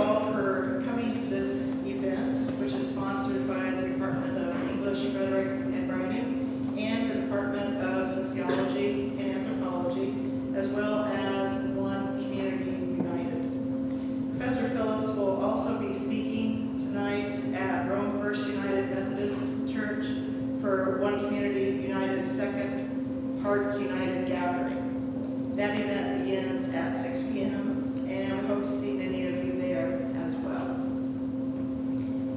all for coming to this event, which is sponsored by the Department of English, Rhetoric, and Writing, and the Department of Sociology and Anthropology, as well as One Community United. Professor Phillips will also be speaking tonight at Rome First United Methodist Church for One Community United Second Hearts United Gathering. That event begins at 6 p.m. and we hope to see many of you there as well.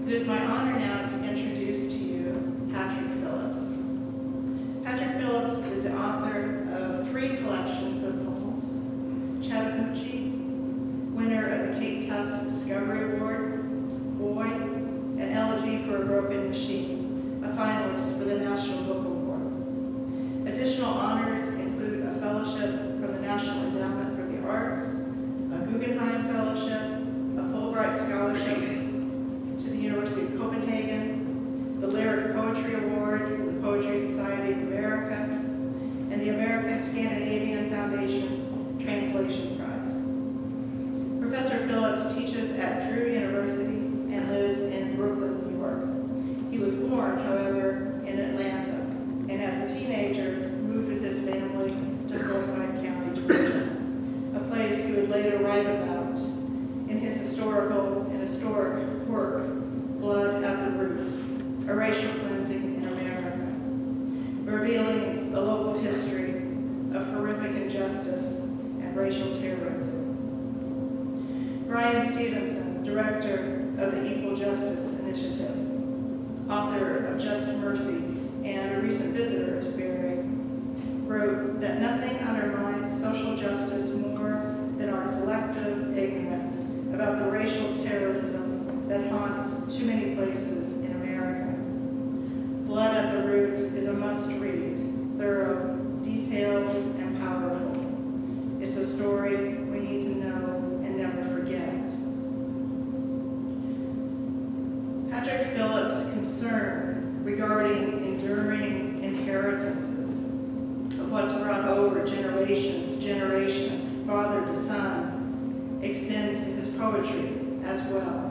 It is my honor now to introduce to you Patrick Phillips. Patrick Phillips is the author of 3 collections of poems: Chattahoochee, winner of the Kate Tufts Discovery Award, Boy, an Elegy for a Broken Machine, a finalist for the National Book Award. Additional honors include a fellowship from the National Endowment for the Arts, a Guggenheim Fellowship, a Fulbright Scholarship to the University of Copenhagen, the Lyric Poetry Award from the Poetry Society of America, and the American Scandinavian Foundation's Translation Prize. Professor Phillips teaches at Drew University and lives in Brooklyn, New York. He was born, however, in Atlanta, and as a teenager moved with his family to Forsyth County, Georgia, a place he would later write about in his historic work, Blood at the Root, a racial cleansing in America, revealing a local history of horrific injustice and racial terrorism. Brian Stevenson, director of the Equal Justice Initiative, author of Just Mercy, and a recent visitor to Barry, wrote that nothing undermines social justice more than our collective ignorance about the racial terrorism that haunts too many places in America. Blood at the Root is a must-read, thorough, detailed, and powerful. It's a story we need to know and never forget. Patrick Phillips' concern regarding enduring inheritances of what's brought over generation to generation, father to son, extends to his poetry as well.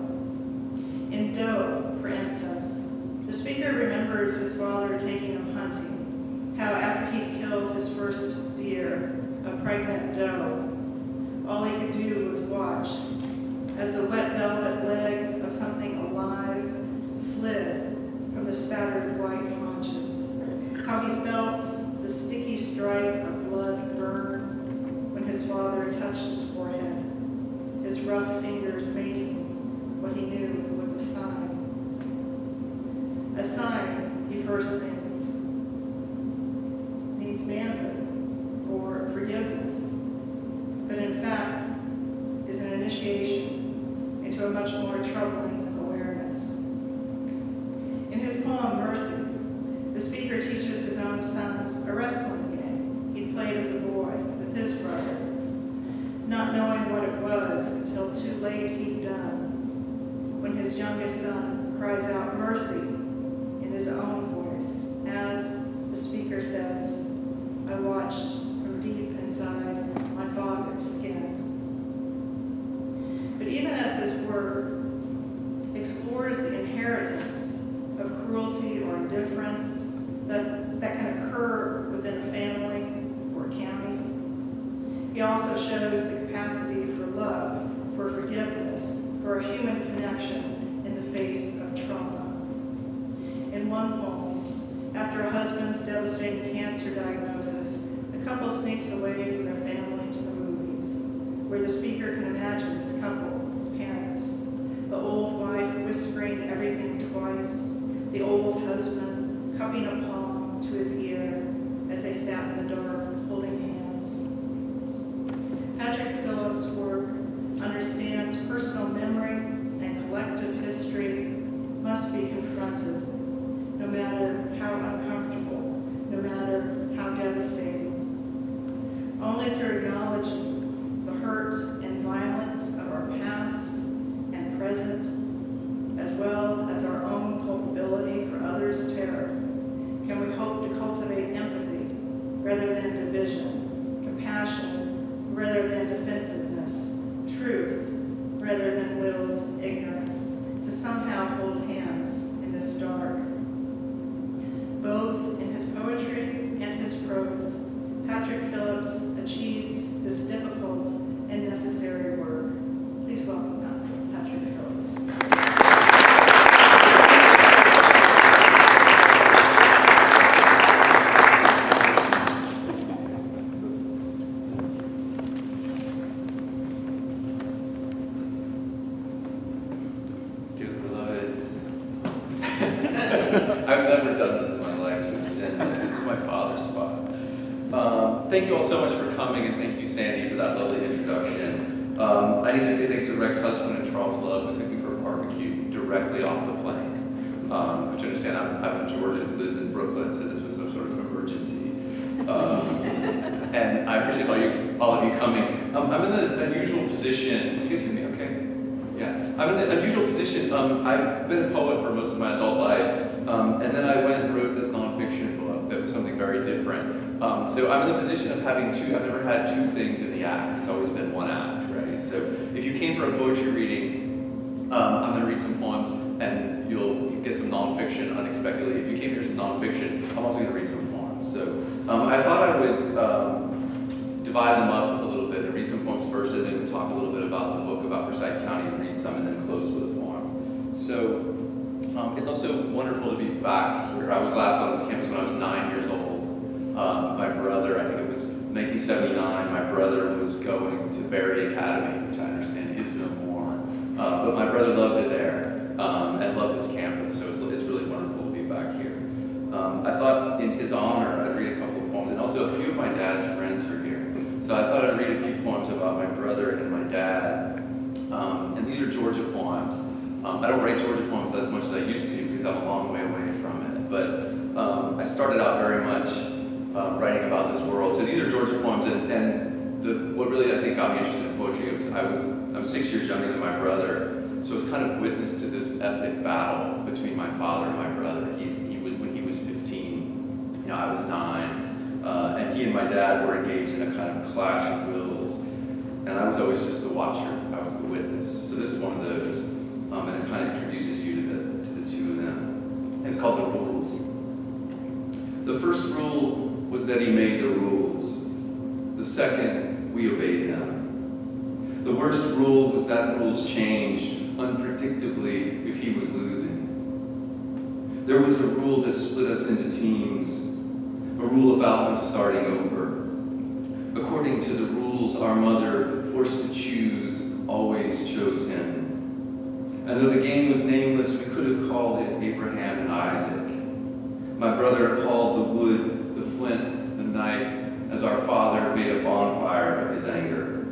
In Doe, for instance, the speaker remembers his father taking him hunting, how after he'd killed his first deer, a pregnant doe, all he could do was watch as the wet velvet leg of something alive slid from the spattered white haunches, how he felt the sticky stripe of blood burn when his father touched his forehead, his rough fingers making what he knew was a sign. A sign, he first thinks, means manhood or forgiveness, but in fact is an initiation into a much more troubling awareness. In his poem, Mercy, the speaker teaches his own sons a wrestling game he played as a boy with his brother, not knowing what it was until too late he'd done, when his youngest son cries out mercy in his own voice, as the speaker says, I watched from deep inside my father's skin. But even as his work explores the inheritance of cruelty or indifference that can occur within a family or county, he also shows the capacity for love, for forgiveness, for a human connection in the face of trauma. In one poem, after a husband's devastating cancer diagnosis, the couple sneaks away from their family to the movies, where the speaker can imagine this couple as parents, the old wife whispering everything twice, the old husband cupping a palm to his ear as they sat in the dark holding hands. Patrick Phillips' work understands personal memory and collective history must be confronted, no matter how uncomfortable, no matter how devastating. Only through acknowledging the hurt and violence of our past and present, as well as our own culpability for others' terror, can we hope to cultivate empathy rather than division Thank you all so much for coming, and thank you, Sandy, for that lovely introduction. I need to say thanks to Rex's husband and Charles Love, who took me for a barbecue directly off the plane. Which I understand I'm in Georgia, who lives in Brooklyn, so this was some sort of emergency. And I appreciate all of you coming. I'm in an unusual position. Can you guys hear me okay? Yeah. I'm in an unusual position. I've been a poet for most of my adult life, and then I went and wrote this nonfiction book that was something very different. So I'm in the position of having two. I've never had two things in the act. It's always been one act, right? So if you came for a poetry reading, I'm going to read some poems, and you'll get some nonfiction unexpectedly. If you came here for some nonfiction, I'm also going to read some poems. So I thought I would divide them up a little bit and read some poems first, and then talk a little bit about the book about Forsyth County, and read some, and then close with a poem. So it's also wonderful to be back here. I was last on this campus when I was 9 years old. My brother, I think it was 1979, my brother was going to Berry Academy, which I understand is no more. But my brother loved it there and loved this campus, so it's really wonderful to be back here. I thought in his honor, I'd read a couple of poems, and also a few of my dad's friends are here. So I thought I'd read a few poems about my brother and my dad. And these are Georgia poems. I don't write Georgia poems as much as I used to because I'm a long way away from it. But I started out very much writing about this world. So these are Georgia poems, and what really I think got me interested in poetry was I'm 6 years younger than my brother, so I was kind of witness to this epic battle between my father and my brother. He was when he was 15, I was 9, and he and my dad were engaged in a kind of clash of wills, and I was always just the watcher. I was the witness. So this is one of those, and it kind of introduces you to the two of them. It's called The Rules. The first rule was that he made the rules. The second, we obeyed him. The worst rule was that rules changed unpredictably if he was losing. There was a rule that split us into teams, a rule about no starting over. According to the rules, our mother, forced to choose, always chose him. And though the game was nameless, we could have called it Abraham and Isaac. My brother called the wood, the flint, the knife, as our father made a bonfire of his anger.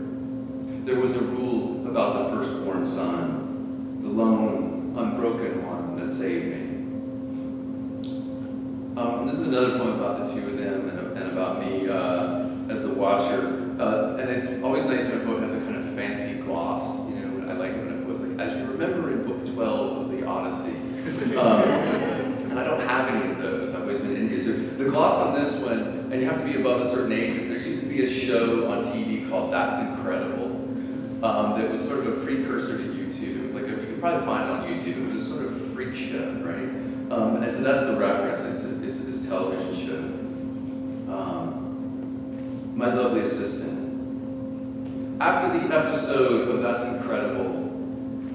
There was a rule about the firstborn son, the lone, unbroken one that saved me. This is another poem about the two of them and about me as the watcher. And it's always nice when a poet has a kind of fancy gloss. I like it when a poet's like, as you remember in book 12 of the Odyssey. And I don't have any of those. I've always been Indian. So the gloss on this one, and you have to be above a certain age, is there used to be a show on TV called That's Incredible that was sort of a precursor to YouTube. It was like, you could probably find it on YouTube. It was a sort of freak show, right? And so that's the reference, is to this television show. My lovely assistant. After the episode of That's Incredible,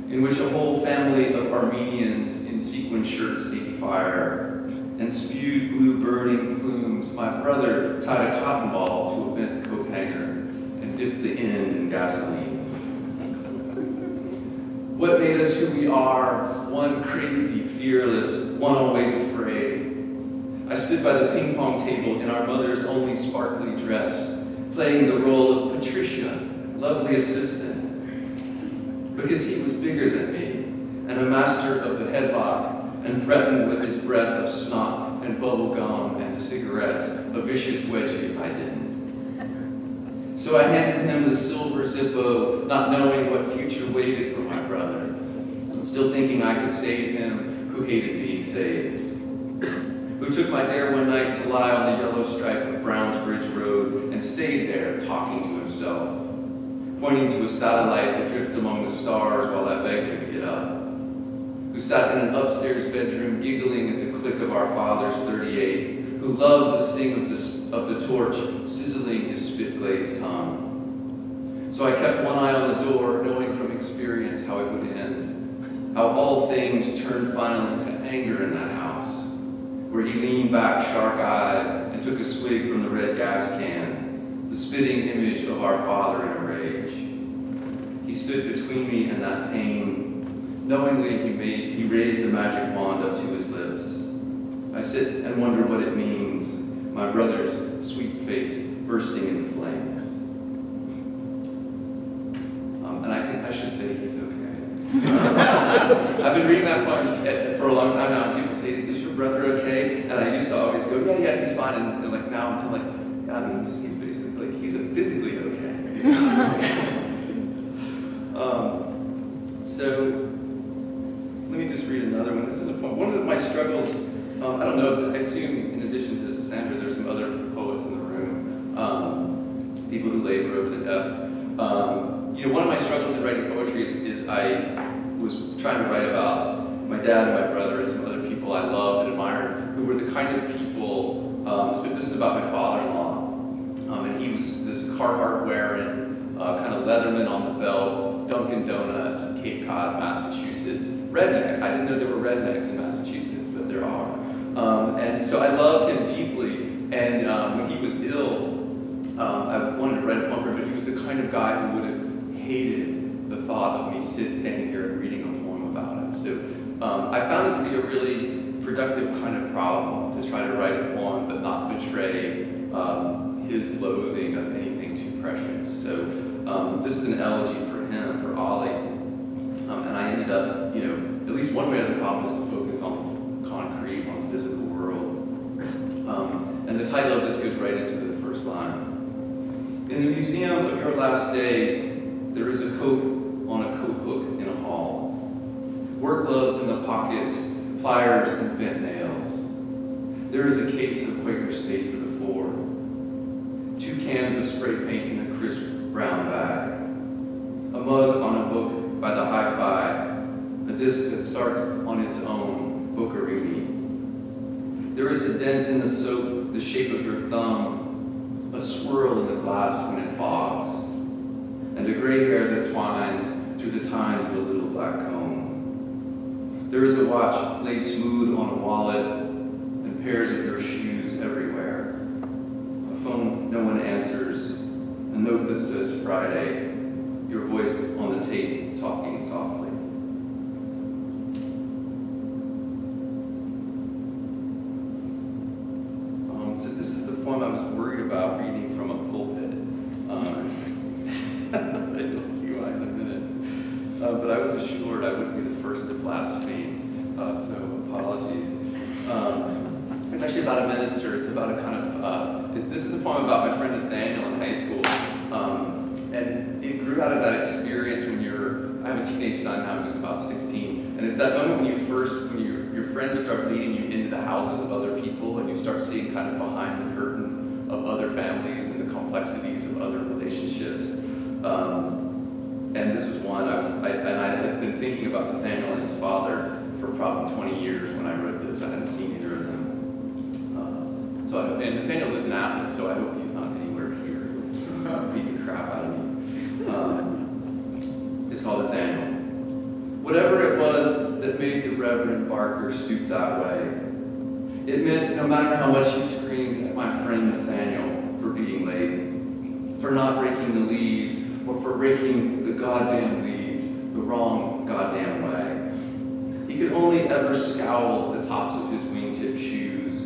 in which a whole family of Armenians in sequin shirts ate fire and spewed blue burning plumes, my brother tied a cotton ball to a bent coat hanger and dipped the end in gasoline. What made us who we are, one crazy, fearless, one always afraid. I stood by the ping pong table in our mother's only sparkly dress, playing the role of Patricia, lovely assistant, because he was bigger than me, and a master of the headlock, and threatened with his breath of snot and bubble gum and cigarettes, a vicious wedgie if I didn't. So I handed him the silver Zippo, not knowing what future waited for my brother, still thinking I could save him who hated being saved, who took my dare one night to lie on the yellow stripe of Brownsbridge Road and stayed there talking to himself, pointing to a satellite adrift among the stars while I begged him to get up, who sat in an upstairs bedroom giggling at the click of our father's .38, who loved the sting of the torch sizzling his spit-glazed tongue. So I kept one eye on the door, knowing from experience how it would end, how all things turned finally to anger in that house, where he leaned back shark-eyed and took a swig from the red gas can, the spitting image of our father in a rage. He stood between me and that pain. Knowingly, he raised the magic wand up to his lips. I sit and wonder what it means, my brother's sweet face bursting into flames. And I should say he's okay. I've been reading that poem for a long time now, and people say, is your brother okay? And I used to always go, yeah, he's fine. And like now I'm like, yeah, he's physically okay. So let me just read another one. This is a poem. One of my struggles, I don't know, I assume in addition to Sandra, there's some other poets in the room, people who labor over the desk. One of my struggles in writing poetry is I was trying to write about my dad and my brother and some other people I loved and admired who were the kind of people, this is about my father-in-law, and he was this Carhartt wearing, kind of Leatherman on the belt, Dunkin' Donuts, Cape Cod, Massachusetts, redneck. I didn't know there were rednecks in Massachusetts, but there are. And so I loved him deeply, and when he was ill, I wanted to write a poem for him, but he was the kind of guy who would have hated the thought of me standing here and reading a poem about him. So I found it to be a really productive kind of problem to try to write a poem but not betray his loathing of anything too precious. So this is an elegy for him, for Ollie. And I ended up, at least one way of the problem is to focus on the concrete, on the physical world. And the title of this goes right into the first line. In the museum of your last day, there is a coat on a coat hook in a hall. Work gloves in the pockets, pliers and bent nails. There is a case of Quaker State for the four. 2 cans of spray paint in a crisp brown bag. A mug on a book by the hi-fi. A disc that starts on its own, Boccherini. There is a dent in the soap, the shape of your thumb. A swirl in the glass when it fogs. And a gray hair that twines through the tines of a little black comb. There is a watch laid smooth on a wallet, and pairs of your shoes everywhere. A phone no one answers, a note that says Friday, your voice on the tape talking softly. So this is the poem I was worried about reading from a pulpit. You'll see why in a minute. But I was assured I wouldn't be the first to blaspheme, so apologies. It's actually about a minister. It's about a kind of, this is a poem about my friend Nathaniel in high school. And it grew out of that experience when I have a teenage son now who's about 16. And it's that moment when your friends start leading you into the houses of other people and you start seeing kind of behind the curtain of other families and the complexities of other relationships. And this was one, I had been thinking about Nathaniel and his father for probably 20 years when I wrote this. I hadn't seen either of them. And Nathaniel lives in Athens, so I hope he's not anywhere here. Beat the crap out of me. It's called Nathaniel. Whatever it was that made the Reverend Barker stoop that way, it meant no matter how much he screamed at my friend Nathaniel for being late, for not raking the leaves, or for raking the goddamn leaves the wrong goddamn way. He could only ever scowl at the tops of his wingtip shoes,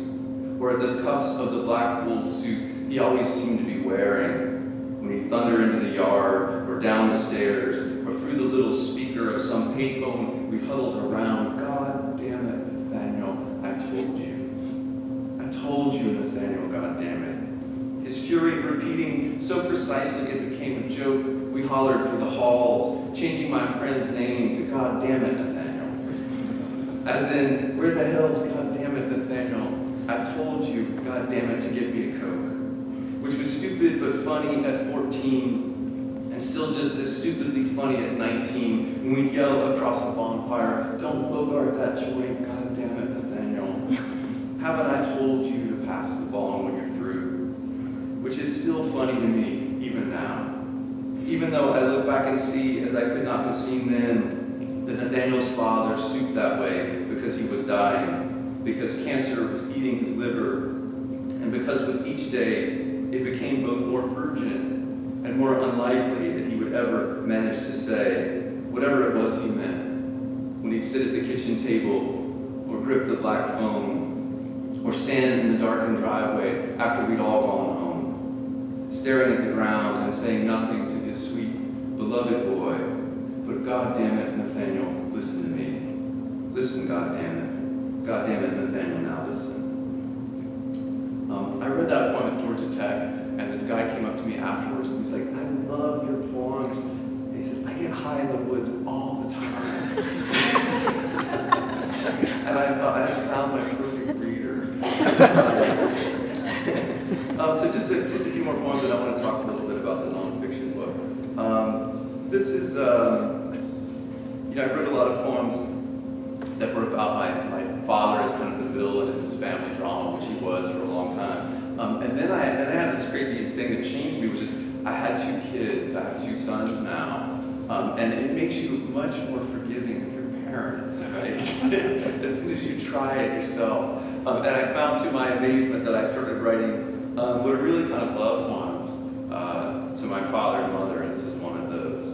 or at the cuffs of the black wool suit he always seemed to be wearing when he thundered into the yard, or down the stairs, or through the little speaker of some payphone we huddled around. God damn it, Nathaniel, I told you. I told you, Nathaniel, God damn it. His fury repeating so precisely it became a joke, we hollered through the halls, changing my friend's name to God damn it, Nathaniel. As in, where the hell's God damn it, Nathaniel? I told you, God damn it, to get me a Coke. Which was stupid but funny at 14, and still just as stupidly funny at 19, when we'd yell across a bonfire, don't bogart that joint, God damn it, Nathaniel. Haven't I told you to pass the ball when you're through? Which is still funny to me, even now. Even though I look back and see, as I could not have seen then, that Nathaniel's father stooped that way because he was dying, because cancer was eating his liver, and because with each day, it became both more urgent and more unlikely that he would ever manage to say whatever it was he meant when he'd sit at the kitchen table or grip the black phone Or stand in the darkened driveway after we'd all gone home, staring at the ground and saying nothing to his sweet, beloved boy. But God damn it, Nathaniel, listen to me. Listen, God damn it. God damn it, Nathaniel, now listen. I read that poem at Georgia Tech, and this guy came up to me afterwards, and he's like, I love your poems. And he said, I get high in the woods all the time. And I thought, I had found my perfect reader. So just a few more poems, and I want to talk a little bit about the nonfiction book. This is, I wrote a lot of poems that were about my father as kind of the villain in his family drama, which he was for a long time. And then I had this crazy thing that changed me, which is I had 2 kids. I have 2 sons now. And it makes you much more forgiving of your parents, right? As soon as you try it yourself. And I found to my amazement that I started writing what are really kind of love poems to my father and mother, and this is one of those.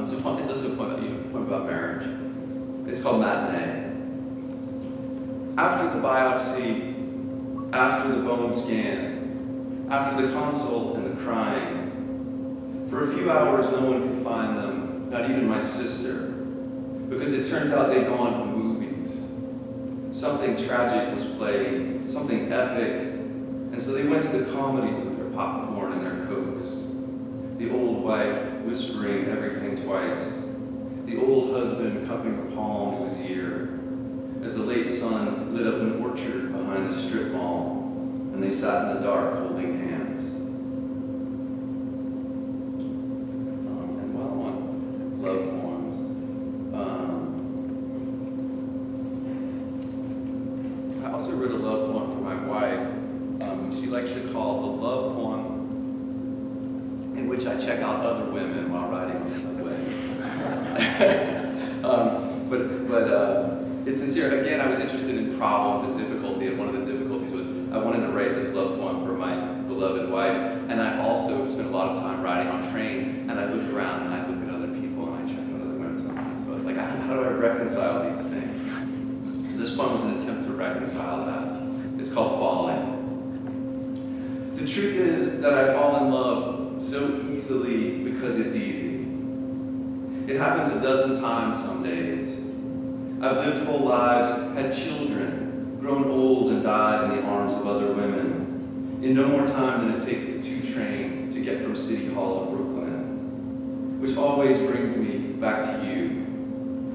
So it's also a poem about marriage. It's called Matinee. After the biopsy, after the bone scan, after the consult and the crying, for a few hours no one could find them, not even my sister, because it turns out they'd gone to the movies. Something tragic was playing, something epic, and so they went to the comedy with their popcorn and their cokes. The old wife whispering everything twice. The old husband cupping a palm to his ear, as the late sun lit up an orchard behind the strip mall, and they sat in the dark holding hands. And while I'm on love poems, I also wrote a love poem for my wife, which she likes to call the love poem, in which I check out other women while riding on the subway. But it's sincere. Again, I was interested in problems and difficulty, and one of the difficulties was I wanted to write this love poem for my beloved wife, and I also spent a lot of time riding on trains, and I look around and I look at other people and I check out other women sometimes. So I was like, how do I reconcile these things? So this poem was an attempt to reconcile that. It's called Falling. The truth is that I fall in love so easily because it's easy. It happens a dozen times some days. I've lived whole lives, had children, grown old and died in the arms of other women, in no more time than it takes the 2 train to get from City Hall to Brooklyn, which always brings me back to you,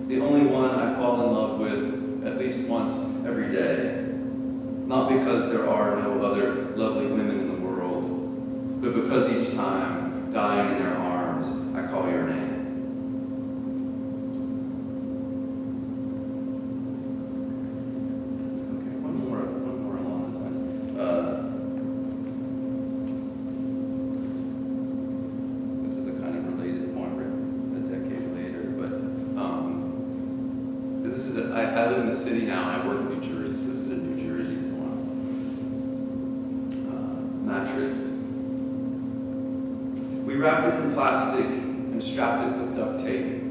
the only one I fall in love with at least once every day, not because there are no other lovely women in the world, but because each time, dying in their arms, I call your name. I live in the city now, and I work in New Jersey, so this is a New Jersey poem. Mattress. We wrapped it in plastic and strapped it with duct tape.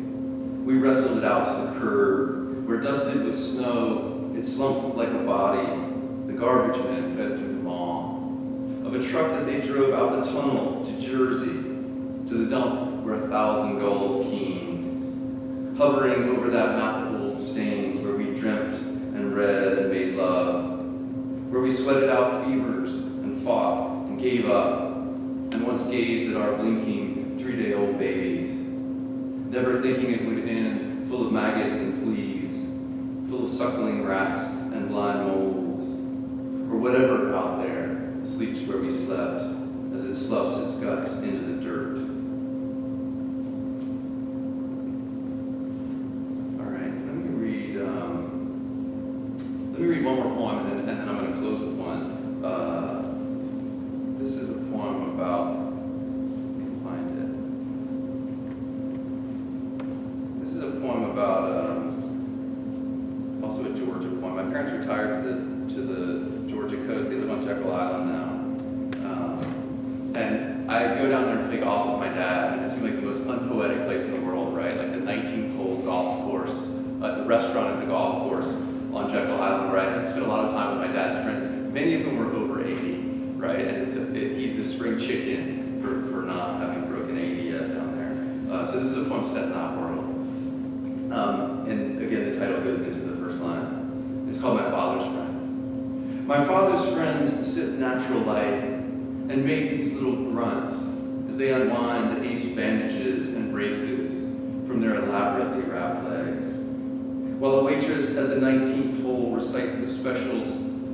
We wrestled it out to the curb, where dusted with snow, it slumped like a body. The garbage men fed through the mall. Of a truck that they drove out the tunnel to Jersey, to the dump where 1,000 gulls keened, hovering over that map of old stains where we dreamt and read and made love, where we sweated out fevers and fought and gave up, and once gazed at our blinking 3-day-old babies, never thinking it would end full of maggots and fleas, full of suckling rats and blind moles, or whatever out there sleeps where we slept as it sloughs its guts into the dirt. Let me read one more poem, and then I'm going to close with one. This is a poem about, let me find it. This is a poem about, also a Georgia poem. My parents retired to the Georgia coast. They live on Jekyll Island now. And I go down there and play golf with my dad, and it seemed like the most unpoetic place in the world, right? Like the 19th hole golf course, the restaurant at the golf course on Jekyll Island, where I spent a a lot of time with my dad's friends, many of whom are over 80, right? And he's the spring chicken for not having broken 80 yet down there. So this is a poem set in that world. And again, the title goes into the first line. It's called My Father's Friends. My father's friends sip natural light and make these little grunts as they unwind the ace bandages and braces from their elaborately wrapped legs, while a waitress at the 19th hole recites the specials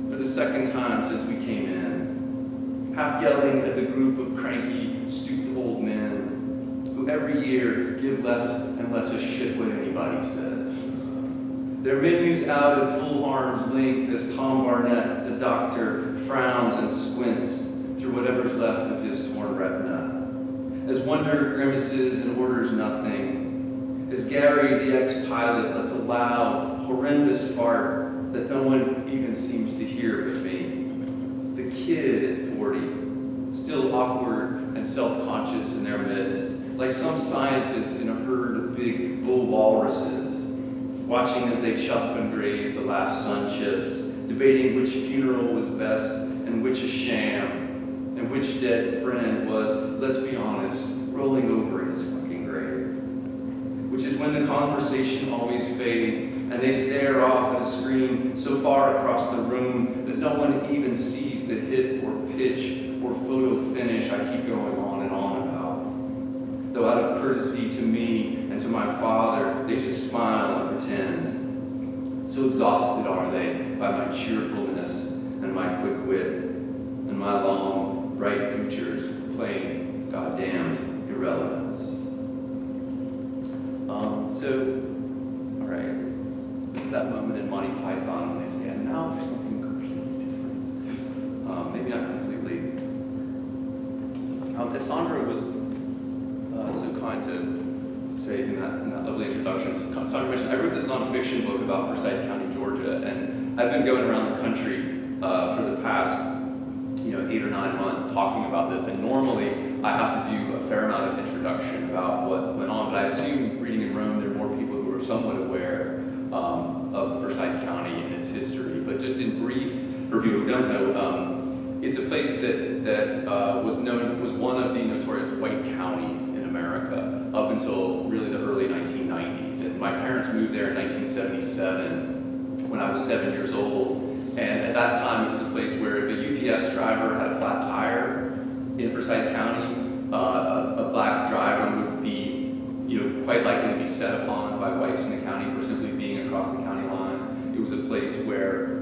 for the second time since we came in, half yelling at the group of cranky, stooped old men who every year give less and less a shit what anybody says. Their menus out at full arm's length as Tom Barnett, the doctor, frowns and squints through whatever's left of his torn retina, as Wonder grimaces and orders nothing, as Gary, the ex-pilot, lets a loud, horrendous fart that no one even seems to hear but me. The kid at 40, still awkward and self-conscious in their midst, like some scientist in a herd of big bull walruses, watching as they chuff and graze the last sun chips, debating which funeral was best and which a sham, and which dead friend was, let's be honest, rolling over in his fucking grave. Which is when the conversation always fades, and they stare off at a screen so far across the room that no one even sees the hit or pitch or photo finish I keep going on and on about. Though out of courtesy to me and to my father, they just smile and pretend. So exhausted are they by my cheerfulness and my quick wit and my long, bright futures plain, goddamned irrelevance. All right, this is that moment in Monty Python when they say, and now for something completely different. Maybe not completely. As Sandra was so kind to say in that lovely introduction, Sandra mentioned, I wrote this nonfiction book about Forsyth County, Georgia, and I've been going around the country for the past 8 or 9 months talking about this, and normally I have to do a fair amount of introduction about what went on, but I assume reading in Rome there are more people who are somewhat aware of Forsyth County and its history. But just in brief, for people who don't know, it's a place that was one of the notorious white counties in America up until really the early 1990s. And my parents moved there in 1977 when I was 7 years old. And at that time, it was a place where if a UPS driver had a flat tire in Forsyth County, a black driver would be, quite likely to be set upon by whites in the county for simply being across the county line. It was a place where,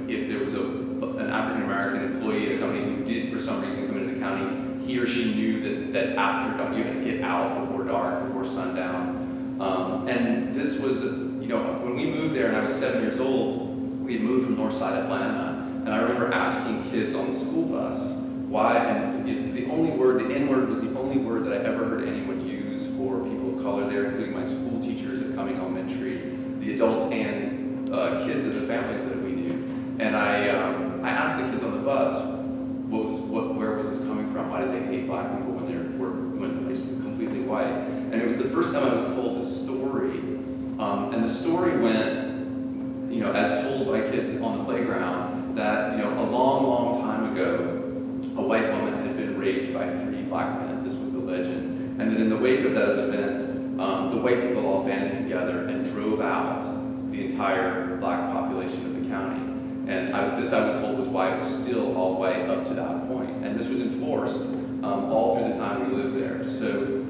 if there was an African American employee at a company who did for some reason come into the county, he or she knew that after dark, you had to get out before dark, before sundown. And this was, when we moved there and I was 7 years old, we had moved from Northside Atlanta, and I remember asking kids on the school bus why, and the only word, the N-word was the only word that I ever heard anyone use for people of color there, including my school teachers at Cumming Elementary, the adults and kids of the families that we knew. And I asked the kids on the bus, where was this coming from? Why did they hate black people when the place was completely white? And it was the first time I was told the story, and the story went, as told by kids on the playground, that, a long, long time ago, a white woman had been raped by 3 black men. This was the legend. And that in the wake of those events, the white people all banded together and drove out the entire black population of the county. And this, I was told, was why it was still all white up to that point. And this was enforced all through the time we lived there. So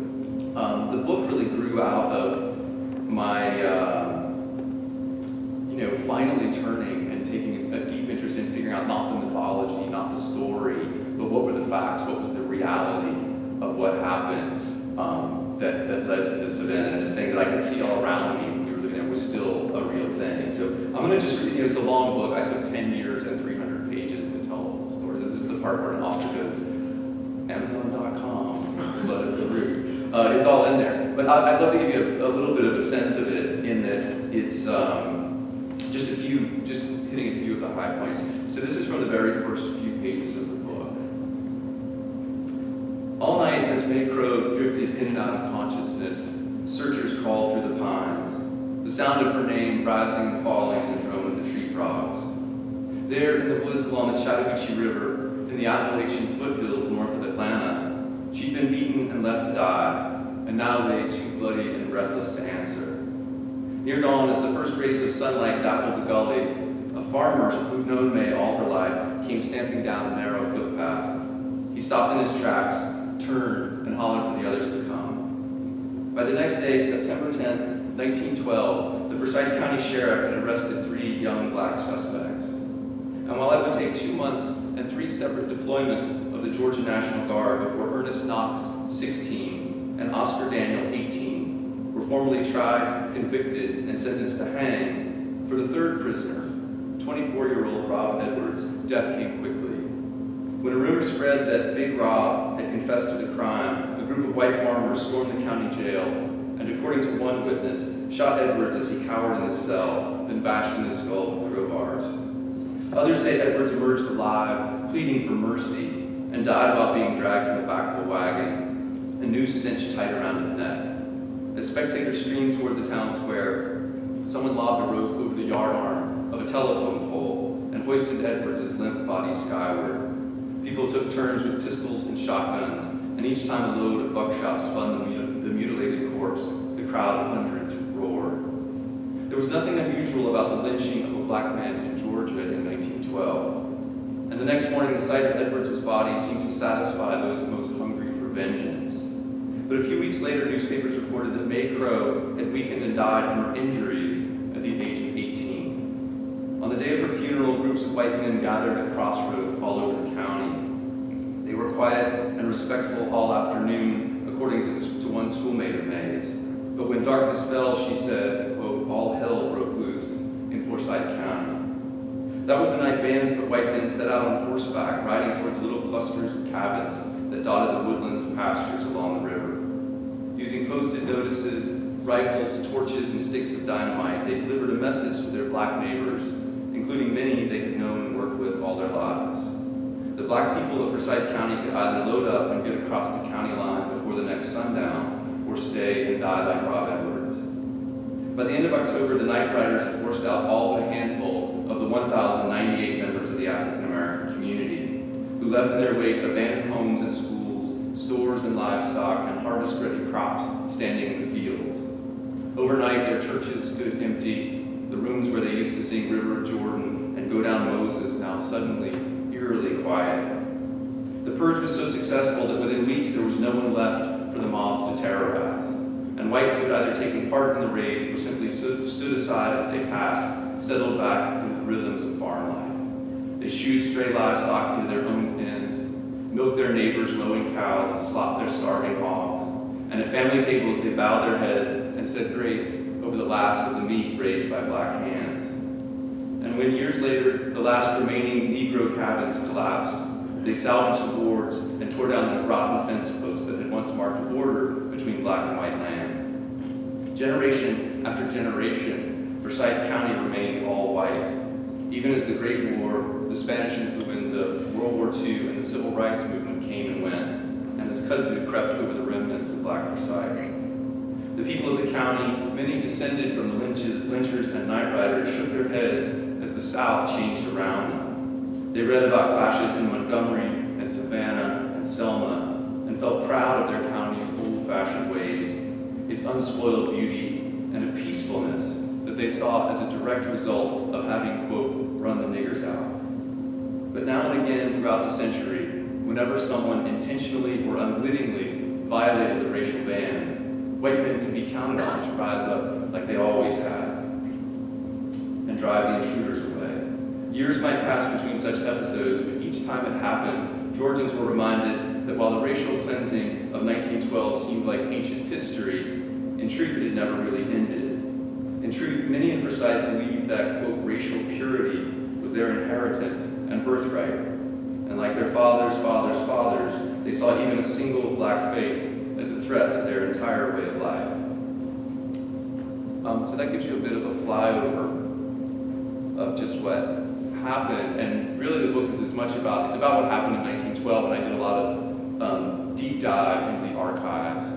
the book really grew out of my finally turning and taking a deep interest in figuring out not the mythology, not the story, but what were the facts, what was the reality of what happened that led to this event, and this thing that I could see all around me when we were living there was still a real thing. So I'm going to just read, it's a long book. I took 10 years and 300 pages to tell the whole story. This is the part where an author goes, Amazon.com, blood of the root. It's all in there. But I'd love to give you a little bit of a sense of it in that it's just hitting a few of the high points. So this is from the very first few pages of the book. All night as May Crow drifted in and out of consciousness, searchers called through the pines, the sound of her name rising and falling in the drone of the tree frogs. There in the woods along the Chattahoochee River, in the Appalachian foothills north of Atlanta, she'd been beaten and left to die, and now lay too bloody and breathless to answer. Near dawn, as the first rays of sunlight dappled the gully, a farmer who'd known May all her life came stamping down a narrow footpath. He stopped in his tracks, turned, and hollered for the others to come. By the next day, September 10th, 1912, the Forsyth County Sheriff had arrested 3 young black suspects. And while it would take 2 months and 3 separate deployments of the Georgia National Guard before Ernest Knox, 16, and Oscar Daniel, 18, were formally tried, convicted, and sentenced to hang, for the 3rd prisoner, 24-year-old Rob Edwards, death came quickly. When a rumor spread that Big Rob had confessed to the crime, a group of white farmers stormed the county jail and, according to one witness, shot Edwards as he cowered in his cell, then bashed in his skull with crowbars. Others say Edwards emerged alive, pleading for mercy, and died while being dragged from the back of a wagon, a noose cinched tight around his neck. As spectators streamed toward the town square, someone lobbed a rope over the yard arm of a telephone pole and hoisted Edwards' limp body skyward. People took turns with pistols and shotguns, and each time a load of buckshot spun the mutilated corpse, the crowd of hundreds roared. There was nothing unusual about the lynching of a black man in Georgia in 1912, and the next morning the sight of Edwards' body seemed to satisfy those most hungry for vengeance. But a few weeks later, newspapers reported that May Crow had weakened and died from her injuries at the age of 18. On the day of her funeral, groups of white men gathered at crossroads all over the county. They were quiet and respectful all afternoon, according to one schoolmate of May's. But when darkness fell, she said, quote, all hell broke loose in Forsyth County. That was the night bands of white men set out on horseback, riding toward the little clusters of cabins that dotted the woodlands and pastures along the river. Using post-it notices, rifles, torches, and sticks of dynamite, they delivered a message to their black neighbors, including many they had known and worked with all their lives. The black people of Forsyth County could either load up and get across the county line before the next sundown, or stay and die like Rob Edwards. By the end of October, the night riders had forced out all but a handful of the 1,098 members of the African American community, who left in their wake abandoned homes and schools, stores and livestock, and harvest-ready crops standing in the fields. Overnight, their churches stood empty, the rooms where they used to sing River of Jordan and Go Down Moses now suddenly eerily quiet. The purge was so successful that within weeks there was no one left for the mobs to terrorize, and whites who had either taken part in the raids or simply stood aside as they passed, settled back into the rhythms of farm life. They shooed stray livestock into their own pens, milked their neighbors' lowing cows, and slopped their starving hogs. And at family tables they bowed their heads and said grace over the last of the meat raised by black hands. And when years later the last remaining Negro cabins collapsed, they salvaged the boards and tore down the rotten fence posts that had once marked the border between black and white land. Generation after generation, Forsyth County remained all white, even as the Great War, the Spanish influenza, World War II, and the Civil Rights Movement came and went, and as kudzu crept over the remnants of black Forsyth. The people of the county, many descended from the lynchers and night riders, shook their heads as the South changed around them. They read about clashes in Montgomery and Savannah and Selma and felt proud of their county's old-fashioned ways, its unspoiled beauty, and a peacefulness that they saw as a direct result of having, quote, run the niggers out. But now and again throughout the century, whenever someone intentionally or unwittingly violated the racial ban, white men could be counted on to rise up like they always had and drive the intruders away. Years might pass between such episodes, but each time it happened, Georgians were reminded that while the racial cleansing of 1912 seemed like ancient history, in truth it had never really ended. In truth, many in Forsyth believed that, quote, racial purity was their inheritance and birthright. And like their fathers' fathers' fathers, they saw even a single black face as a threat to their entire way of life. So that gives you a bit of a flyover of just what happened. And really the book is as much about, it's about what happened in 1912, and I did a lot of deep dive into the archives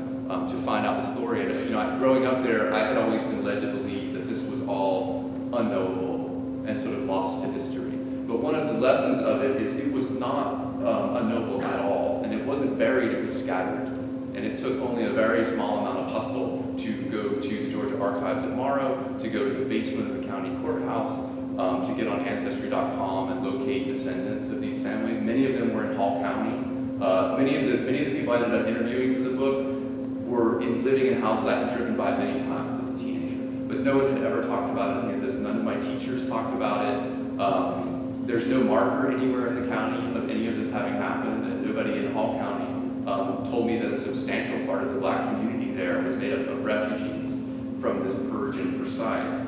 to find out the story. And growing up there, I had always been led to believe that this was all unknowable and sort of lost to history. But one of the lessons of it is it was not unknowable at all, and it wasn't buried, it was scattered. And it took only a very small amount of hustle to go to the Georgia Archives at Morrow, to go to the basement of the county courthouse, to get on Ancestry.com and locate descendants of these families. Many of them were in Hall County. Many of the people I ended up interviewing for the book were living in houses I had driven by many times as a teenager. But no one had ever talked about any of this. None of my teachers talked about it. There's no marker anywhere in the county of any of this having happened, and nobody in Hall County told me that a substantial part of the Black community there was made up of refugees from this purge in Forsyth.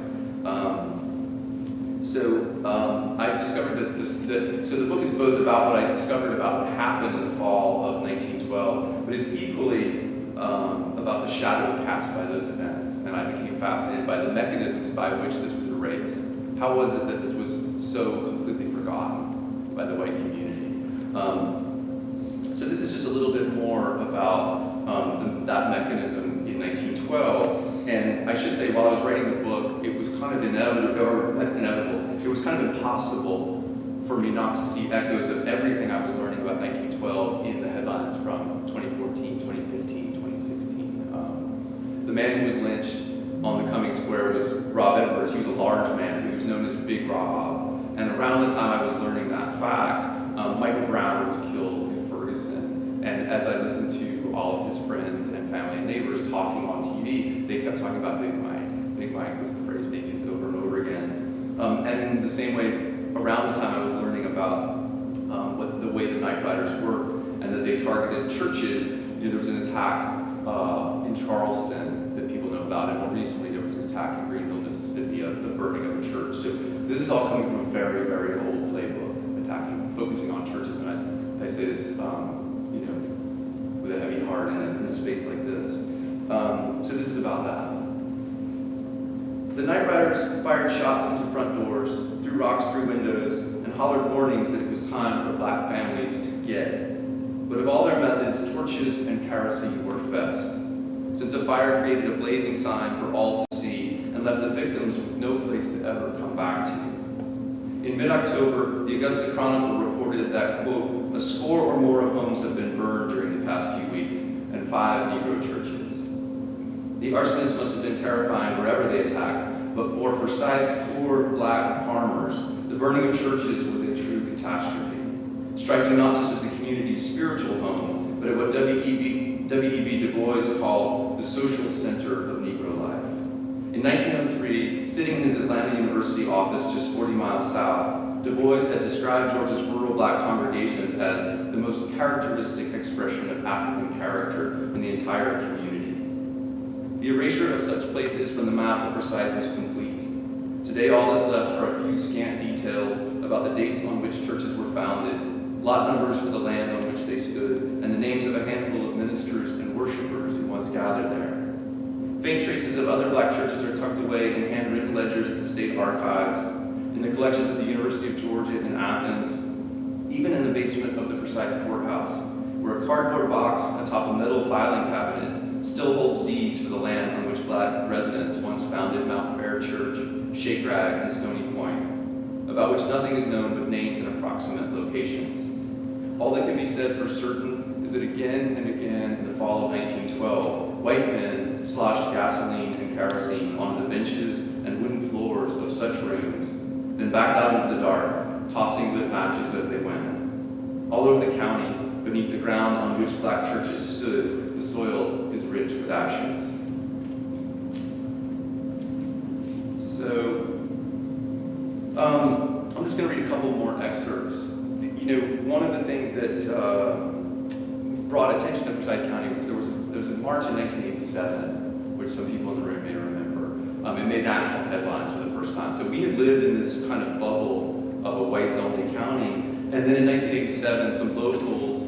I discovered that so the book is both about what I discovered about what happened in the fall of 1912, but it's equally about the shadow cast by those events. And I became fascinated by the mechanisms by which this was erased. How was it that this was so completely forgotten by the white community? So this is just a little bit more about that mechanism in 1912. And I should say, while I was writing the book, it was kind of it was kind of impossible for me not to see echoes of everything I was learning about 1912 in the headlines from 2014, 2015, 2016. The man who was lynched on the Cumming Square was Rob Edwards. He was a large man, so he was known as Big Rob. And around the time I was learning that fact, Michael Brown was killed in Ferguson. And as I listened to all of his friends and family and neighbors talking on TV, they kept talking about Big Mike. Big Mike was the phrase they used over and over again. And in the same way, around the time I was learning about the way the Night Riders work, and that they targeted churches, there was an attack in Charleston that people know about, and more recently there was an attack in Greenville, Mississippi, of the burning of a church. So this is all coming from a very, very old playbook, focusing on churches, and I say this, with a heavy heart in a space like this. So this is about that. The Night Riders fired shots into front doors, threw rocks through windows, and hollered warnings that it was time for Black families to get. But of all their methods, torches and kerosene worked best, since a fire created a blazing sign for all to see and left the victims with no place to ever come back to. In mid-October, the Augusta Chronicle reported that, quote, a score or more of homes have been burned during the past few weeks, and 5 Negro churches. The arsonists must have been terrifying wherever they attacked, but for Forsyth's poor Black farmers, the burning of churches was a true catastrophe, striking not just at the community's spiritual home, but at what W.E.B. Du Bois called the social center of Negro life. In 1903, sitting in his Atlanta University office just 40 miles south, Du Bois had described Georgia's rural Black congregations as the most characteristic expression of African character in the entire community. The erasure of such places from the map of Forsyth was complete. Today, all that's left are a few scant details about the dates on which churches were founded, lot numbers for the land on which they stood, and the names of a handful of ministers and worshipers who once gathered there. Faint traces of other Black churches are tucked away in handwritten ledgers at the state archives, in the collections of the University of Georgia in Athens, even in the basement of the Forsyth courthouse, where a cardboard box atop a metal filing cabinet still holds deeds for the land on which Black residents once founded Mount Fair Church, Shake Rag, and Stony Point, about which nothing is known but names and approximate locations. All that can be said for certain is that again and again in the fall of 1912, white men sloshed gasoline and kerosene onto the benches and wooden floors of such rooms, then backed out into the dark, tossing lit matches as they went. All over the county, beneath the ground on which Black churches stood, the soil is rich with ashes. So, I'm just going to read a couple more excerpts. One of the things that brought attention to Forsyth County was there was a march in 1987, which some people in the room may remember. It made national headlines for the first time. So we had lived in this kind of bubble of a whites-only county, and then in 1987, some locals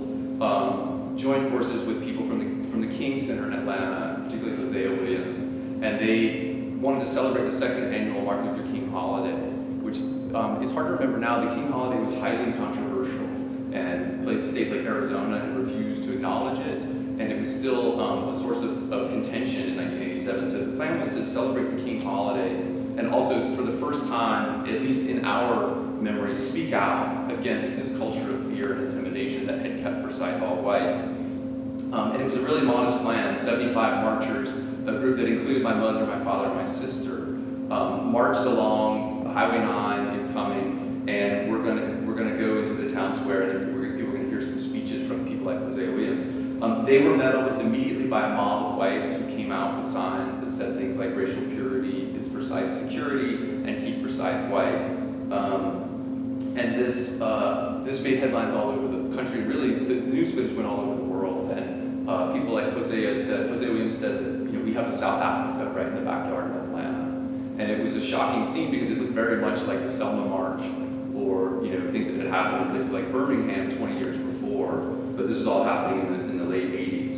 joined forces with people from the King Center in Atlanta, particularly Hosea Williams, and they wanted to celebrate the second annual Martin Luther King holiday, which it's hard to remember now. The King holiday was highly controversial, and states like Arizona had refused to acknowledge it, and it was still a source of contention in 1987. So the plan was to celebrate the King holiday and also for the first time, at least in our memory, speak out against this culture of fear and intimidation that had kept Forsyth all white. And it was a really modest plan. 75 marchers, a group that included my mother, my father, and my sister, marched along Highway 9 incoming, and we're gonna go into the town square, and we're gonna hear some speeches from people like Hosea Williams. They were met almost immediately by a mob of whites who came out with signs that said things like "racial purity is Forsyth's security" and "keep Forsyth white." And this made headlines all over the country. Really, the news footage went all over the world. And people like Hosea Williams said that we have a South Africa right in the backyard of Atlanta. And it was a shocking scene because it looked very much like the Selma March, or things that had happened in places like Birmingham 20 years before. But this was all happening in the late 80s.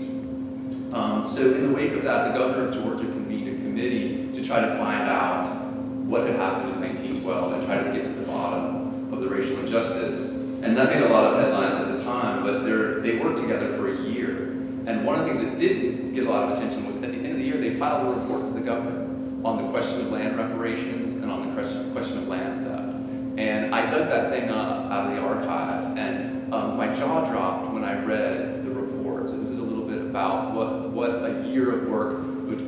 So in the wake of that, the governor of Georgia convened a committee to try to find out what had happened in 1912 and try to get to the bottom of the racial injustice. And that made a lot of headlines at the time, but they worked together for a year. And one of the things that didn't get a lot of attention was at the end of the year, they filed a report to the governor on the question of land reparations and on the question of land theft. And I dug that thing up out of the archives, and my jaw dropped when I read the report. So this is a little bit about what a year of work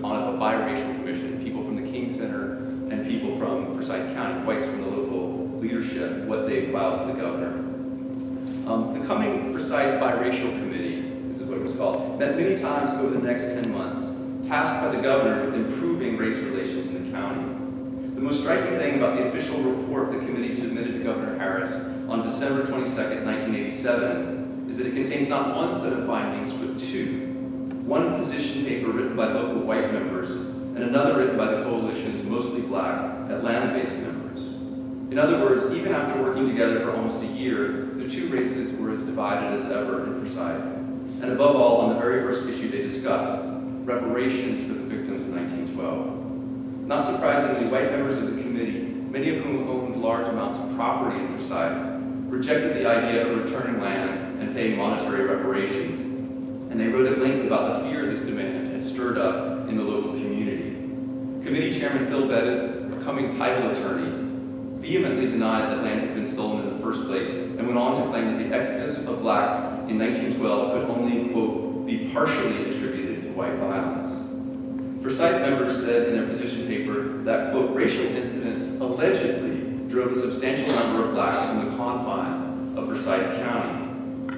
on a biracial commission, people from the King Center and people from Forsyth County, whites from the local leadership, what they filed for the governor. The coming Forsyth Biracial Committee, this is what it was called, met many times over the next 10 months, tasked by the governor with improving race relations in the county. The most striking thing about the official report the committee submitted to Governor Harris on December 22nd, 1987, is that it contains not one set of findings, but two. One position paper written by local white members, and another written by the coalition's mostly black, Atlanta-based members. In other words, even after working together for almost a year, the two races were as divided as ever in Forsyth. And above all, on the very first issue they discussed, reparations for the victims of 1912. Not surprisingly, white members of the committee, many of whom owned large amounts of property in Forsyth, rejected the idea of returning land and paying monetary reparations. And they wrote at length about the fear this demand had stirred up in the local community. Committee Chairman Phillips, a coming title attorney, vehemently denied that land had been stolen in the first place and went on to claim that the exodus of blacks in 1912 could only, quote, be partially attributed to white violence. Forsyth members said in their position paper that, quote, racial incidents allegedly drove a substantial number of blacks from the confines of Forsyth County.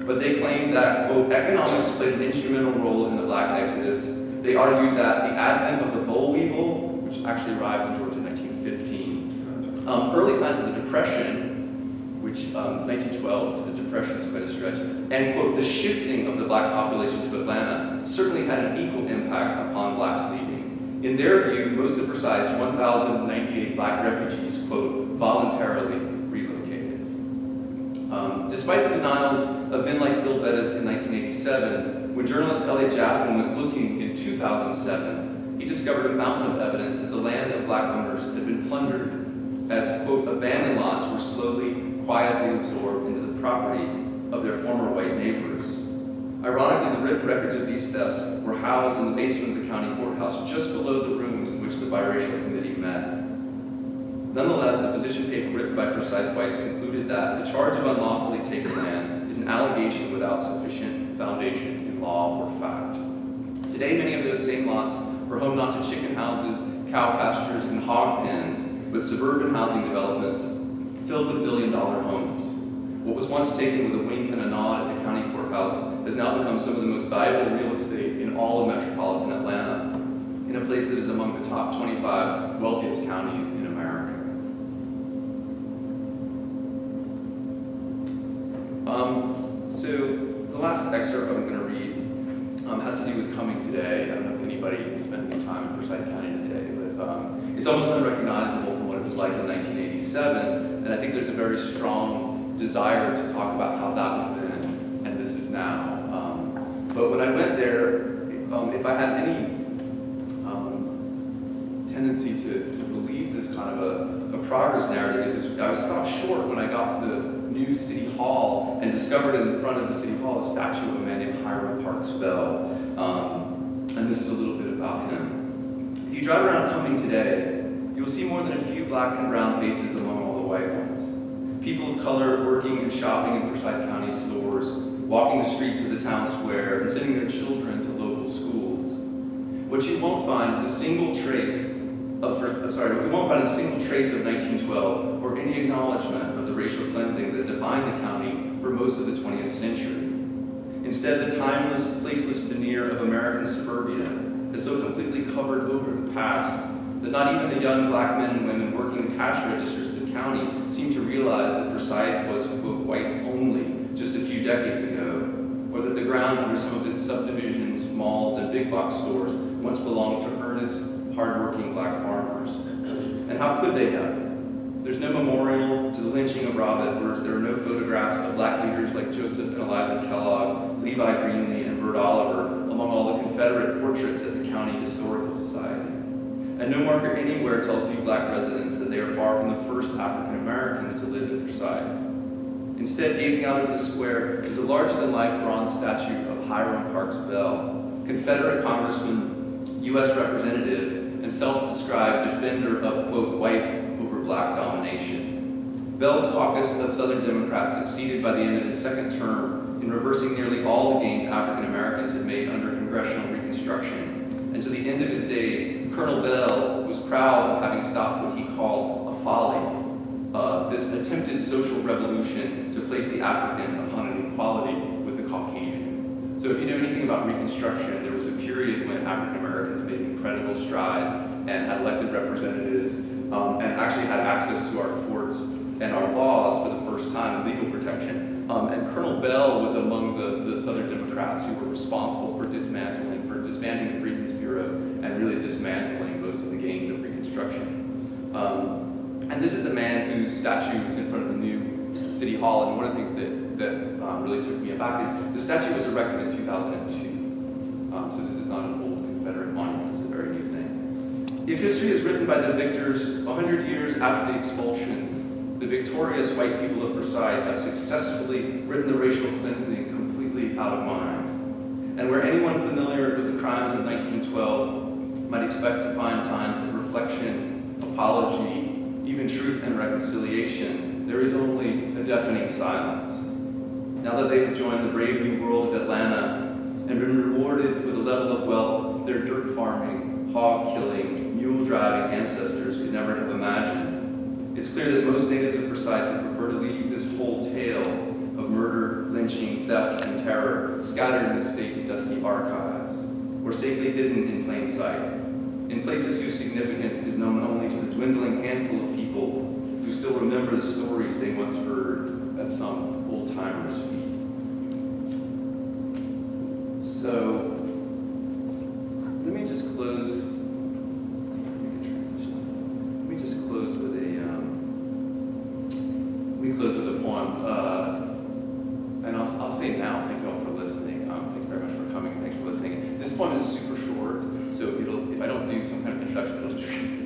But they claimed that, quote, economics played an instrumental role in the black exodus. They argued that the advent of the boll weevil, which actually arrived in Georgia in 1915, early signs of the Depression, which 1912 to the Depression is quite a stretch, and, quote, the shifting of the black population to Atlanta certainly had an equal impact upon blacks leaving. In their view, most of Forsyth's 1,098 black refugees, quote, voluntarily relocated. Despite the denials of men like Phil Bettis in 1987, when journalist Elliot Jaspin went looking in 2007, he discovered a mountain of evidence that the land of black owners had been plundered as, quote, abandoned lots were slowly, quietly absorbed into the property of their former white neighbors. Ironically, the written records of these thefts were housed in the basement of the county courthouse, just below the rooms in which the biracial committee met. Nonetheless, the position paper written by Forsyth whites concluded that the charge of unlawfully taken land is an allegation without sufficient foundation in law or fact. Today, many of those same lots were home not to chicken houses, cow pastures, and hog pens, but suburban housing developments filled with billion-dollar homes. What was once taken with a wink and a nod at the county courthouse has now become some of the most valuable real estate in all of metropolitan Atlanta, in a place that is among the top 25 wealthiest counties in America. So the last excerpt I'm going to read has to do with coming today. I don't know if anybody spent any time in Forsyth County today, but it's almost unrecognizable from what it was like in 1987, and I think there's a very strong desire to talk about how that was then and this is now. But when I went there, if I had any tendency to believe this kind of a progress narrative, I was stopped short when I got to the new City Hall and discovered in front of the City Hall a statue of a man named Hiram Parks Bell. And this is a little bit about him. If you drive around Cumming today, you'll you'll see more than a few black and brown faces among all the white ones. People of color working and shopping in Forsyth County stores, walking the streets of the town square, and sending their children to local schools. What you won't find is a single trace of 1912 or any acknowledgement of the racial cleansing that defined the county for most of the 20th century. Instead, the timeless, placeless veneer of American suburbia has so completely covered over the past that not even the young black men and women working the cash registers of the county seem to realize that Forsyth was, quote, whites only just a few decades ago, or that the ground under some of its subdivisions, malls, and big box stores once belonged to earnest, hardworking black farmers. And how could they know? There's no memorial to the lynching of Rob Edwards. There are no photographs of black leaders like Joseph and Eliza Kellogg, Levi Greenlee, and Bert Oliver among all the Confederate portraits at the County Historical Society. And no marker anywhere tells new black residents that they are far from the first African Americans to live in Forsyth. Instead, gazing out over the square is a larger-than-life bronze statue of Hiram Parks Bell, Confederate congressman, U.S. representative, and self-described defender of, quote, white over black domination. Bell's caucus of Southern Democrats succeeded by the end of his second term in reversing nearly all the gains African Americans had made under congressional Reconstruction. And to the end of his days, Colonel Bell was proud of having stopped what he called a folly, this attempted social revolution to place the African upon an equality with the Caucasian. So if you know anything about Reconstruction, there was a period when African Americans made incredible strides and had elected representatives and actually had access to our courts and our laws for the first time, legal protection. And Colonel Bell was among the Southern Democrats who were responsible for disbanding the Freedmen's Bureau and really dismantling most of the gains of Reconstruction. And this is the man whose statue is in front of the new City Hall. And one of the things that really took me aback is the statue was erected in 2002. So this is not an old Confederate monument, it's a very new thing. If history is written by the victors 100 years after the expulsions, the victorious white people of Forsyth have successfully written the racial cleansing completely out of mind. And where anyone familiar with the crimes of 1912 might expect to find signs of reflection, apology, even truth and reconciliation, there is only a deafening silence. Now that they have joined the brave new world of Atlanta and been rewarded with a level of wealth their dirt farming, hog killing, mule driving ancestors could never have imagined, it's clear that most natives of Forsyth would prefer to leave this whole tale of murder, lynching, theft, and terror scattered in the state's dusty archives, or safely hidden in plain sight, in places whose significance is known only to the dwindling handful of people who still remember the stories they once heard at some old-timer's feet. So, let me just close. Let me just close with a poem. And I'll say now, thank you all for listening. Thanks very much for coming. Thanks for listening. This poem is super short, so if I don't do some kind of introduction, it'll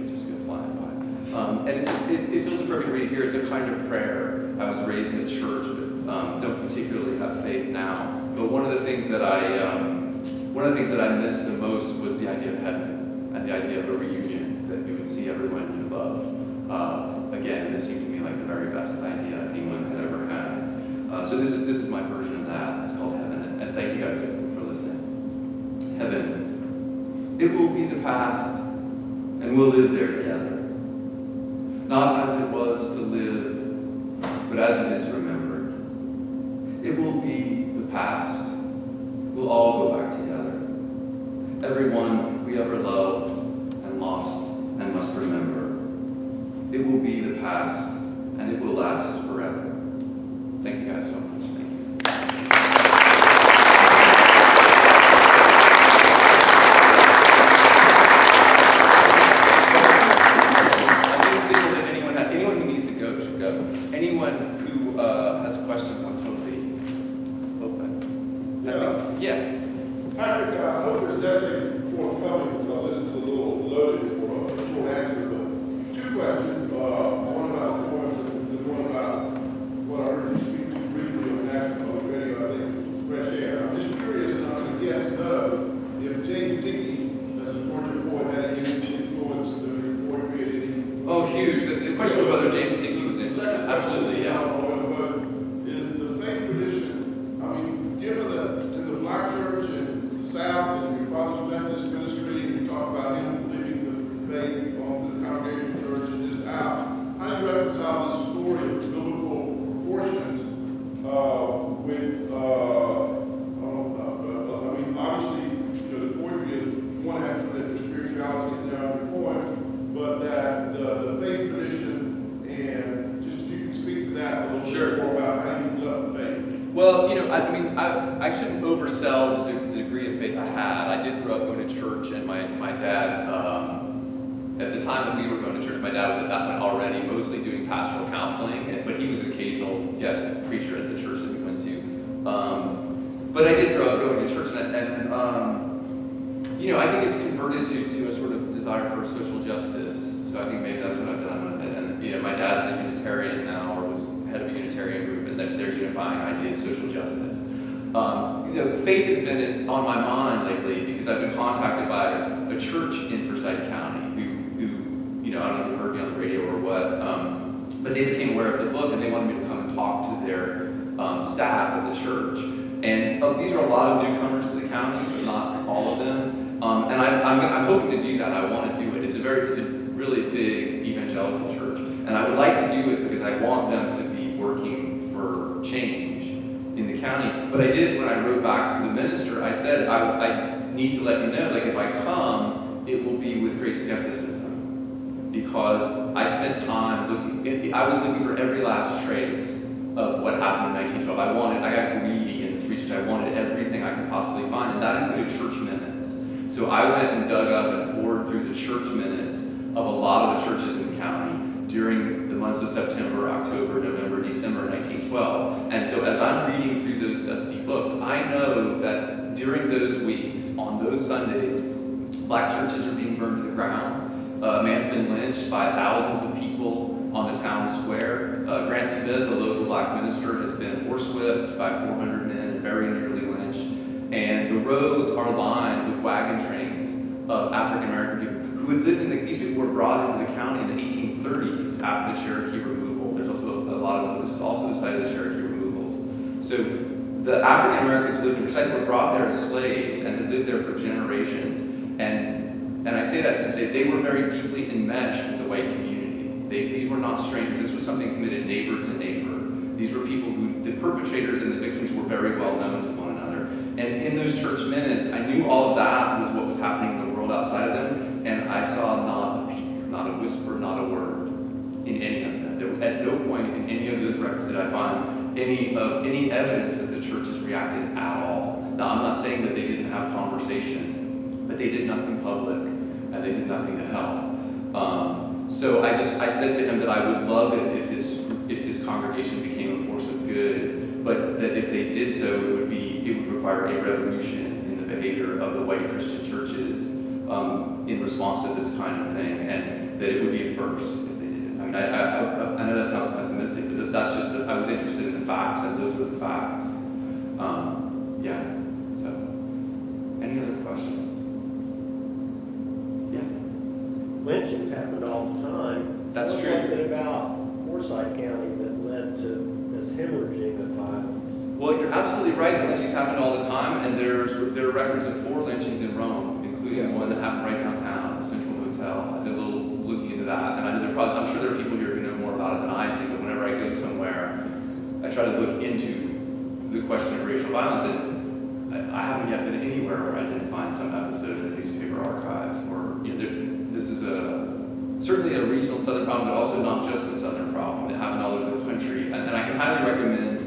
just go flying by. And it feels appropriate to read here. It's a kind of prayer. I was raised in the church, but don't particularly have faith now. But one of the things that I missed the most was the idea of heaven and the idea of a reunion, that you would see everyone you love. Again, this seemed to me like the very best idea anyone had ever had. So this is my version of that. It's called Heaven, and thank you guys for listening. Heaven, it will be the past, and we'll live there together. Not as it was to live, but as it is remembered. It will be the past. We'll all go back together. Everyone we ever loved and lost and must remember. It will be the past, and it will last forever. Thank you guys so much. Thank you. Anyone who needs to go should go. Anyone who has questions, I'm totally open. Yeah. Patrick, I hope there's necessary forthcoming, because this is a little loaded for a short answer, but two questions. One about the poems and one about what I heard you speak to briefly on question was whether James Dickey was interested. Absolutely, yeah. Is the faith tradition, I mean, given that in the black church in the South, and your father's Methodist ministry, and you talk about him living the faith on the Congregational Church and just out, how do you reconcile this story of biblical proportions with, I mean, obviously, the point is, you want to have that your spirituality is down your point, but that the faith tradition, and just if you can speak to that a little Sure. bit more about how you love faith. Well, I shouldn't oversell the degree of faith I had. I did grow up going to church, and my dad, at the time that we were going to church, my dad was at that point already mostly doing pastoral counseling, but he was an occasional guest preacher at the church that we went to. But I did grow up going to church, and I think it's converted to a sort of desire for social justice. So I think maybe that's what I've done with it. And my dad's a Unitarian now, or was head of a Unitarian group, and their unifying idea is social justice. Faith has been on my mind lately because I've been contacted by a church in Forsyth County who I don't know if you heard me on the radio or what, but they became aware of the book and they wanted me to come and talk to their staff at the church. And these are a lot of newcomers to the county, but not all of them. And I'm hoping to do that. I want to do it. It's a really big evangelical church, and I would like to do it because I want them to be working for change in the county. But I did, when I wrote back to the minister, I said I need to let you know, like if I come, it will be with great skepticism, because I spent time looking. I was looking for every last trace of what happened in 1912. I got greedy in this research. I wanted everything I could possibly find, and that included church minutes. So I went and dug up and poured through the church minutes of a lot of the churches in the county during the months of September, October, November, December 1912. And so as I'm reading through those dusty books, I know that during those weeks, on those Sundays, black churches are being burned to the ground. A man's been lynched by thousands of people on the town square. Grant Smith, a local black minister, has been horsewhipped by 400 men and very nearly lynched. And the roads are lined with wagon trains of African American people who had lived these people were brought into the county in the 1830s after the Cherokee removal. There's also a lot of, this is also the site of the Cherokee removals. So the African Americans who lived in Forsyth were brought there as slaves and had lived there for generations. And I say that to say they were very deeply enmeshed with the white community. These were not strangers. This was something committed neighbor to neighbor. These were people who, the perpetrators and the victims were very well known to one another. And in those church minutes, I knew all of that was what was happening in the world outside of them, and I saw not a peep, not a whisper, not a word in any of them. There was at no point in any of those records did I find any evidence that the churches reacted at all. Now, I'm not saying that they didn't have conversations, but they did nothing public, and they did nothing to help. So I said to him that I would love it if his congregation became a force of good, but that if they did so, it would require a revolution in the behavior of the white Christian churches in response to this kind of thing, and that it would be a first if they did it. I mean, I know that sounds pessimistic, but that's just that I was interested in the facts, and those were the facts. Yeah. So, any other questions? Yeah. Lynchings happened all the time. That's true. What was it about Forsyth County that led to this hemorrhaging of violence? Well, you're absolutely right. The lynchings happened all the time, and there are records of 4 lynchings in Rome, including one that happened right downtown, the Central Hotel. I did a little looking into that, and I'm sure there are people here who know more about it than I do. But whenever I go somewhere, I try to look into the question of racial violence, and I haven't yet been anywhere where I didn't find some episode in the newspaper archives. Or this is certainly a regional Southern problem, but also not just a Southern problem. It happened all over the country, and I can highly recommend.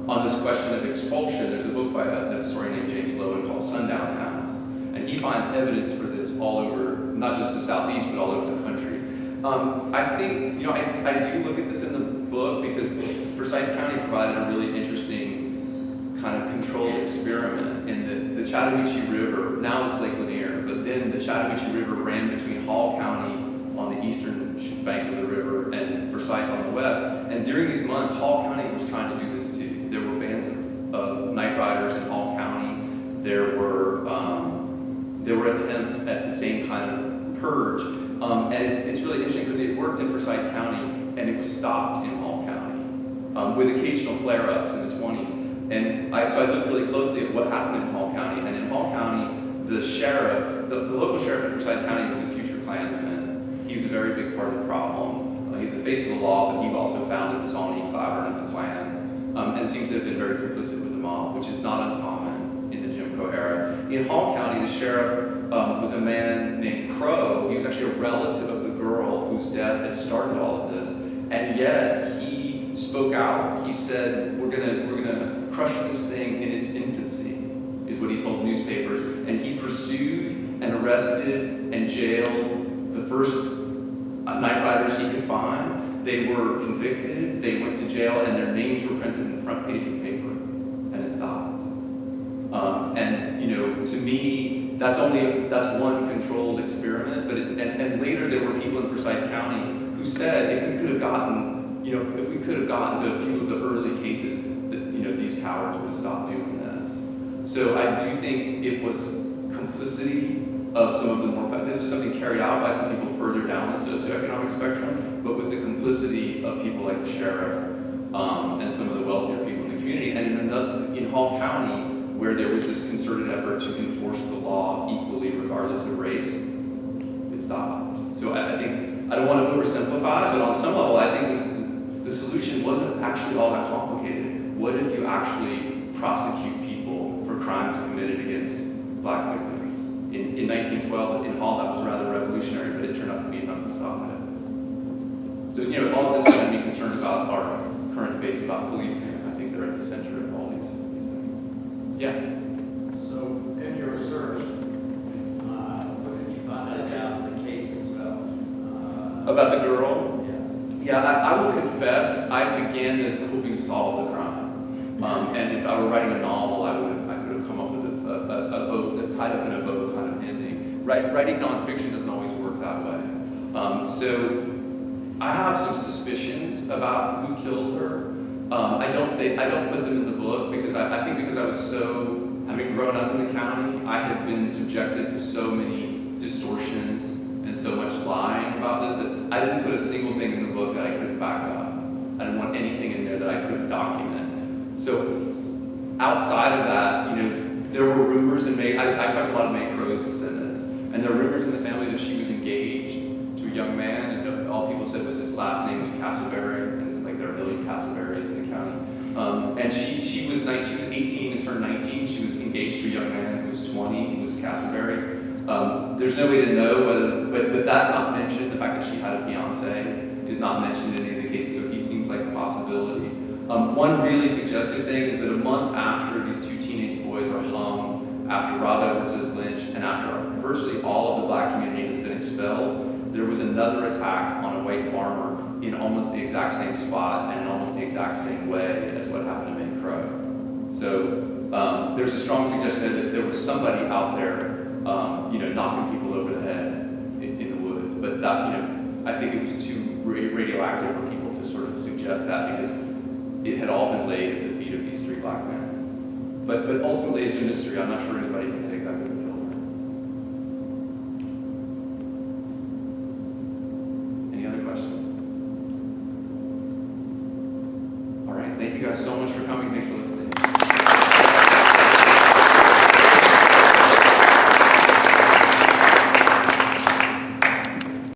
On this question of expulsion, there's a book by a historian named James Lowen called Sundown Towns, and he finds evidence for this all over, not just the Southeast, but all over the country. I think, I do look at this in the book because Forsyth County provided a really interesting kind of controlled experiment in the Chattahoochee River. Now it's Lake Lanier, but then the Chattahoochee River ran between Hall County on the eastern bank of the river and Forsyth on the west. And during these months, Hall County was trying to do this too. There were bands of night riders in Hall County. There were attempts at the same kind of purge. It's really interesting because it worked in Forsyth County and it was stopped in Hall County with occasional flare-ups in the 20s. And so I looked really closely at what happened in Hall County. And in Hall County, the sheriff, the local sheriff in Forsyth County was a future Klansman. He was a very big part of the problem. He's the face of the law, but he also founded the Sawney Claiborne of the Klan, and seems to have been very complicit with the mob, which is not uncommon in the Jim Crow era. In Hall County, the sheriff was a man named Crow. He was actually a relative of the girl whose death had started all of this, and yet he spoke out. He said, "We're gonna crush this thing in its infancy," is what he told newspapers, and he pursued and arrested and jailed the first night riders he could find. They were convicted, they went to jail, and their names were printed in the front page of the paper, and it stopped. And to me, that's one controlled experiment. But and later there were people in Forsyth County who said if we could have gotten to a few of the early cases, that these cowards would have stopped doing this. So I do think it was complicity of some of the more, this was something carried out by some people further down the socioeconomic spectrum, but with the complicity of people like the sheriff and some of the wealthier people in the community. And in Hall County, where there was this concerted effort to enforce the law equally regardless of race, it stopped. So I think, I don't want to oversimplify, but on some level, I think the solution wasn't actually all that complicated. What if you actually prosecute people for crimes committed against black victims? In 1912, in Hall, that was rather revolutionary, but it turned out to be enough to stop it. So, all of this has me concerned about our current debates about policing. I think they're at the center of all these things. Yeah? So, in your research, what did you find out about the case itself? About the girl? Yeah. Yeah, I will confess, I began this hoping to solve the crime. And if I were writing a novel, I could have come up with a bow, tied up in a bow kind of ending. Writing nonfiction doesn't always work that way. So I have some suspicions about who killed her. I don't put them in the book because I think because I was having grown up in the county, I had been subjected to so many distortions and so much lying about this that I didn't put a single thing in the book that I couldn't back up. I didn't want anything in there that I couldn't document. So outside of that, there were rumors in May. I talked to a lot of May Crow's descendants, and there were rumors in the family that she was engaged to a young man, and all people said was his last name was Castleberry, and like there are a million Castleberries in the county. And she was 18 and turned 19. She was engaged to a young man who was 20. He was Castleberry. There's no way to know whether, but that's not mentioned. The fact that she had a fiance is not mentioned in any of the cases, so he seems like a possibility. One really suggestive thing is that a month after these two teenage boys are hung, after Rob Edwards is lynched, and after virtually all of the black community has been expelled, there was another attack on a white farmer in almost the exact same spot and in almost the exact same way as what happened to May Crow. So there's a strong suggestion that there was somebody out there, knocking people over the head in the woods. But that, I think it was too radioactive for people to sort of suggest that because it had all been laid at the feet of these three black men. But ultimately, it's a mystery. I'm not sure anybody can say exactly what killed her. Any other questions? All right. Thank you guys so much for coming. Thanks for listening.